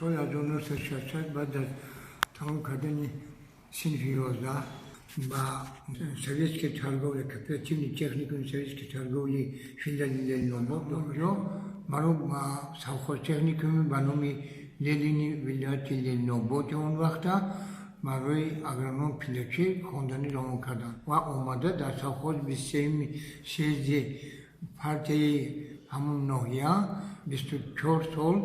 سال 1960 بعد از تمام کردن صنف 11 با советской торговли, кооперативный техникум советской торговли филиале Лениногорска, اونجا مرا совхоз техникуми ба номи Ленини вилояти Лениногорск اون وقت برای اگرانون پلاکی خواندنی راه کردن و آمده در совхоз 23 партияи همون ناحیه 24 سال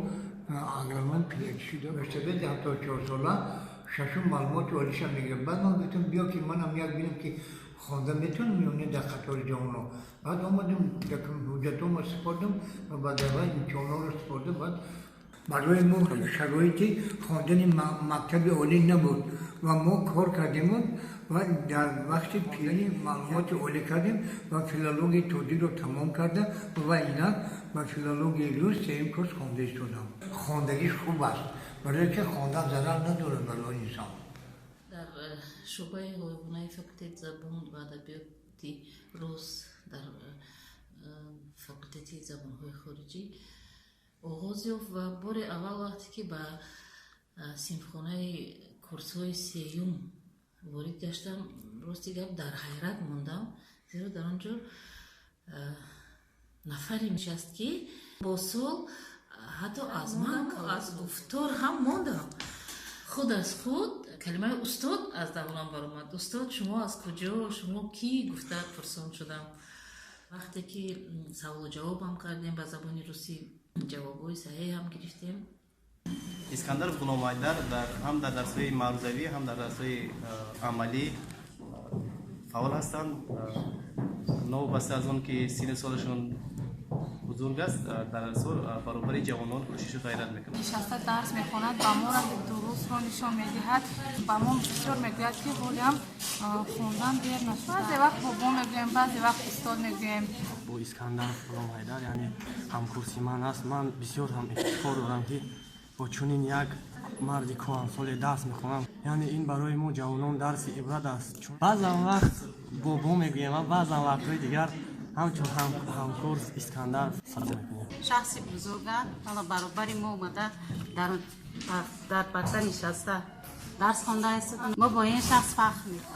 اگرانون پلاکی شده بشتبه 74 ساله ششم معلومات والیش هم میگیرم بعد من گفتم بیا که منم یک بینم که خوانده میتونم میونه در قطار جوانو بعد آمدم یکم حجتام رو سپردم و بعد اول امتحانا رو سپردم بعد برای ما شرایطی خواندن مکتب عالی نبود و ما کار کردیم و در وقت پیانی معلومات عالی کردیم و فیلولوژی تودی رو تمام کردم و اینا با فیلولوژی روز سیم کورس خوانده شدم. خواندگیش خوب است برای که خواندن ضرر نداره برای انسان. در شعبه حیوانات فاکولته زبان و ادبیات روز در فاکولته زبان‌های خارجی آغاز یافت و بار اول وقتی که به صنفخانه کورس‌های سیوم وارد گشتم راستی گپ در حیرت موندم زیرا در آنجا نفری نشست که با سال حتی از من از گفتار هم موندم خود از خود کلمه استاد از دهانم برآمد استاد شما از کجا شما کی گفته پرسان شدم وقتی که سوال و جواب هم کردیم به زبان روسی جوابای صحیح هم گرفتیم. اسکندر غلام‌حیدر هم در درس‌های معروضوی هم در درس‌های عملی فعال هستند. نو بسته از اون که سن سالشون بزرگ است در سال برابر جوانان کوشش و غیرت میکنند. نشسته درس میخواند با ما را درست را نشان میدهد با ما بسیار میگوید که ولی هم خوندن دیر نشد. بعضی وقت بابا میگویم بعضی وقت استاد میگویم. با اسکندر غلام‌حیدر یعنی همکورسی من است. من بسیار هم افتخار دارم که با چنین یک مردی کهنسال درس میخوانم. یعنی این برای ما جوانان درس عبرت است. بعضا وقت بابا میگویم و بعضا وقت‌های دیگر همچون همکورس اسکندر سلام میکنیم. شخصی بزرگه حالا برابر ما اومده در پرده نشسته درس خوانده است. ما با این شخص فخر میکنیم.